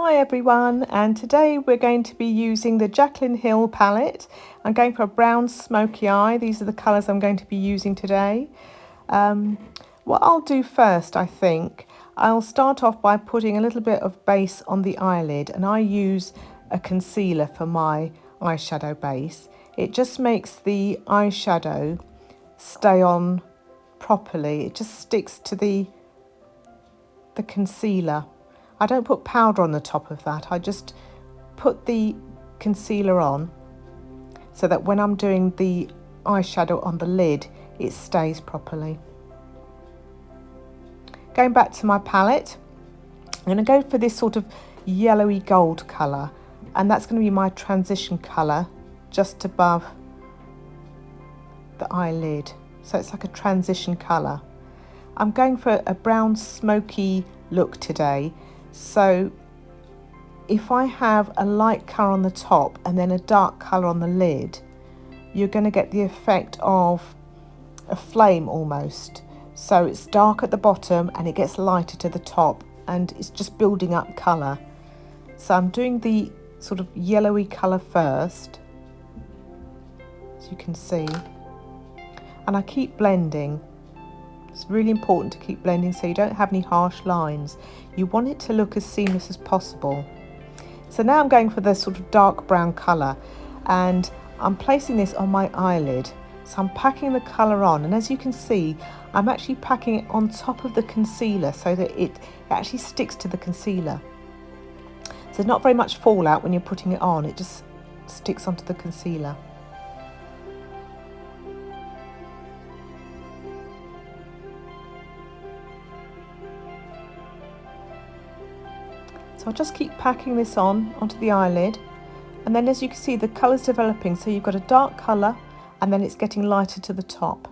Hi everyone, and today we're going to be using the Jacklyn Hill palette. I'm going for a brown smoky eye. These are the colours I'm going to be using today. What I'll do first, I think, I'll start off by putting a little bit of base on the eyelid, and I use a concealer for my eyeshadow base. It just makes the eyeshadow stay on properly. It just sticks to the concealer. I don't put powder on the top of that. I just put the concealer on so that when I'm doing the eyeshadow on the lid, it stays properly. Going back to my palette, I'm going to go for this sort of yellowy gold colour, and that's going to be my transition colour just above the eyelid. So it's like a transition colour. I'm going for a brown smoky look today. So if I have a light colour on the top and then a dark colour on the lid, you're going to get the effect of a flame almost. So it's dark at the bottom and it gets lighter to the top, and it's just building up colour. So I'm doing the sort of yellowy colour first, as you can see, and I keep blending. It's really important to keep blending so you don't have any harsh lines. You want it to look as seamless as possible. So now I'm going for the sort of dark brown colour, and I'm placing this on my eyelid. So I'm packing the colour on, and as you can see, I'm actually packing it on top of the concealer so that it actually sticks to the concealer. So there's not very much fallout when you're putting it on, it just sticks onto the concealer. So I'll just keep packing this onto the eyelid, and then as you can see, the colour's developing, so you've got a dark colour and then it's getting lighter to the top.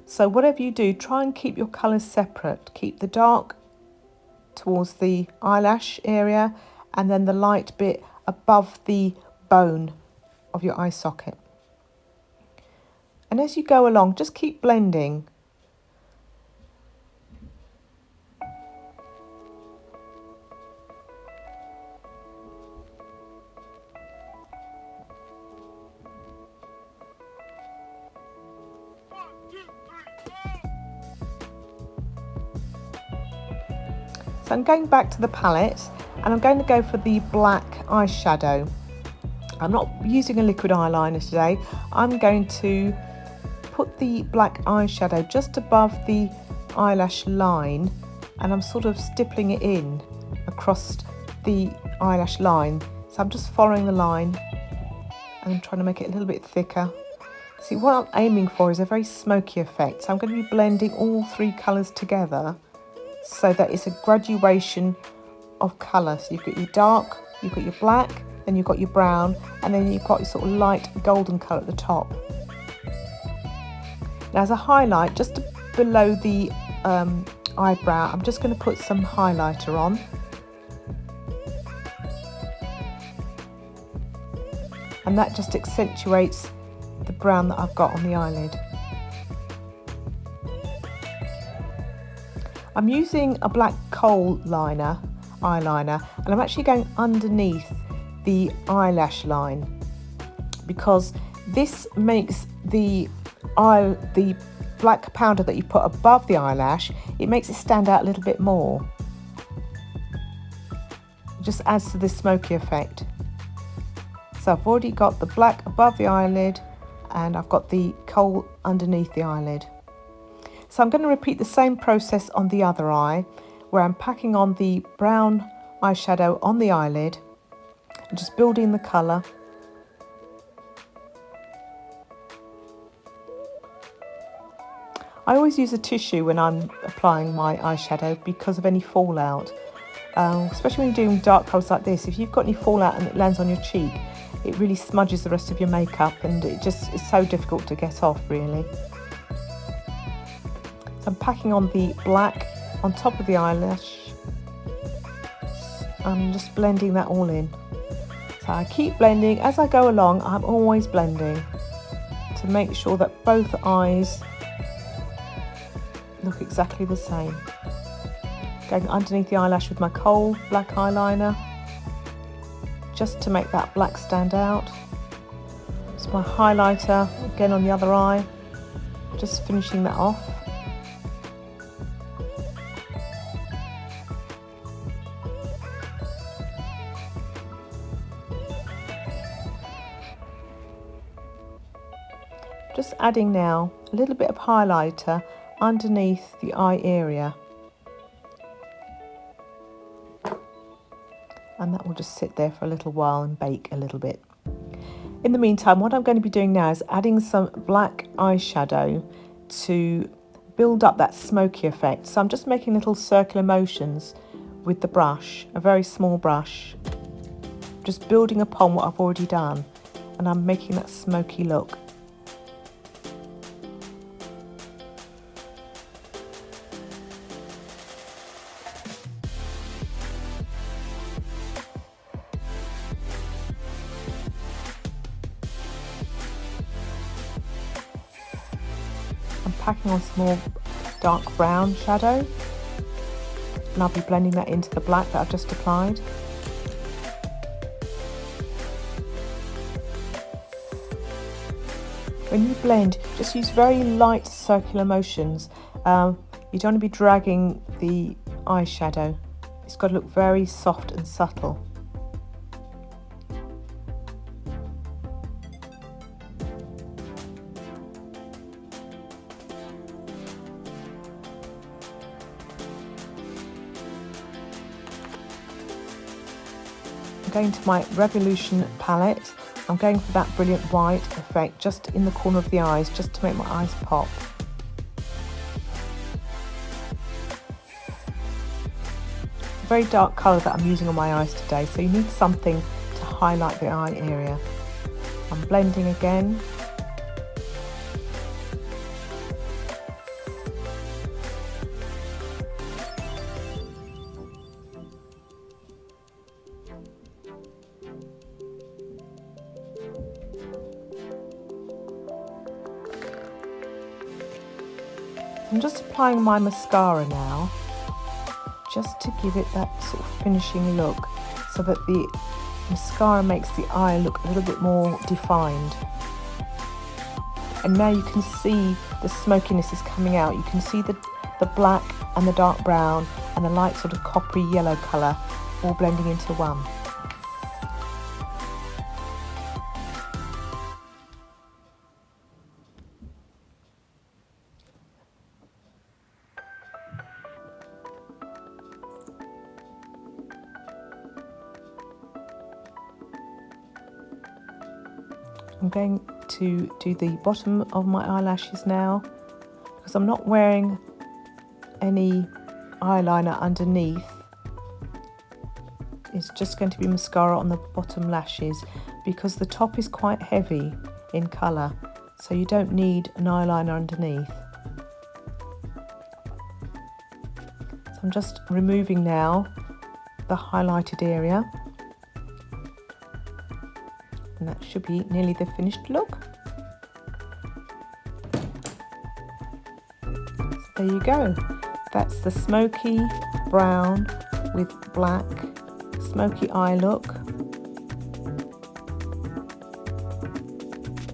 So whatever you do, try and keep your colours separate. Keep the dark towards the eyelash area and then the light bit above the bone of your eye socket. And as you go along, just keep blending. So I'm going back to the palette and I'm going to go for the black eyeshadow. I'm not using a liquid eyeliner today. I'm going to put the black eyeshadow just above the eyelash line, and I'm sort of stippling it in across the eyelash line. So I'm just following the line and I'm trying to make it a little bit thicker. See, what I'm aiming for is a very smoky effect. So I'm going to be blending all three colours together so that it's a graduation of colour. So you've got your dark, you've got your black, then you've got your brown, and then you've got your sort of light golden colour at the top. Now as a highlight, just below the eyebrow, I'm just going to put some highlighter on. And that just accentuates the brown that I've got on the eyelid. I'm using a black kohl eyeliner, and I'm actually going underneath the eyelash line because this makes the black powder that you put above the eyelash, it makes it stand out a little bit more. It just adds to this smoky effect. So I've already got the black above the eyelid and I've got the kohl underneath the eyelid. So I'm going to repeat the same process on the other eye, where I'm packing on the brown eyeshadow on the eyelid and just building the colour. I always use a tissue when I'm applying my eyeshadow because of any fallout, especially when you're doing dark colours like this. If you've got any fallout and it lands on your cheek, it really smudges the rest of your makeup, and it just is so difficult to get off, really. So I'm packing on the black on top of the eyelash. I'm just blending that all in. So I keep blending as I go along. I'm always blending to make sure that both eyes look exactly the same. Going underneath the eyelash with my kohl black eyeliner. just to make that black stand out. It's my highlighter, again on the other eye, just finishing that off. Just adding now a little bit of highlighter underneath the eye area. And that will just sit there for a little while and bake a little bit. In the meantime, what I'm going to be doing now is adding some black eyeshadow to build up that smoky effect. So I'm just making little circular motions with the brush, a very small brush, just building upon what I've already done, and I'm making that smoky look. I'm packing on some more dark brown shadow, and I'll be blending that into the black that I've just applied. When you blend, just use very light circular motions. You don't want to be dragging the eyeshadow. It's got to look very soft and subtle. Going to my Revolution palette, I'm going for that brilliant white effect just in the corner of the eyes, just to make my eyes pop. It's a very dark colour that I'm using on my eyes today, so you need something to highlight the eye area. I'm blending again. I'm just applying my mascara now, just to give it that sort of finishing look, so that the mascara makes the eye look a little bit more defined. And now you can see the smokiness is coming out. You can see the black and the dark brown and the light sort of coppery yellow colour all blending into one. I'm going to do the bottom of my eyelashes now, because I'm not wearing any eyeliner underneath. It's just going to be mascara on the bottom lashes, because the top is quite heavy in colour, so you don't need an eyeliner underneath. So I'm just removing now the highlighted area. And that should be nearly the finished look. So there you go. That's the smoky brown with black smoky eye look.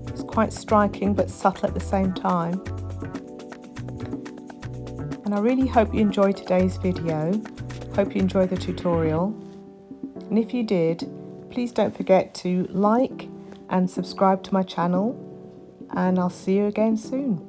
It's quite striking but subtle at the same time. And I really hope you enjoyed today's video. Hope you enjoyed the tutorial. And if you did, please don't forget to like and subscribe to my channel, and I'll see you again soon.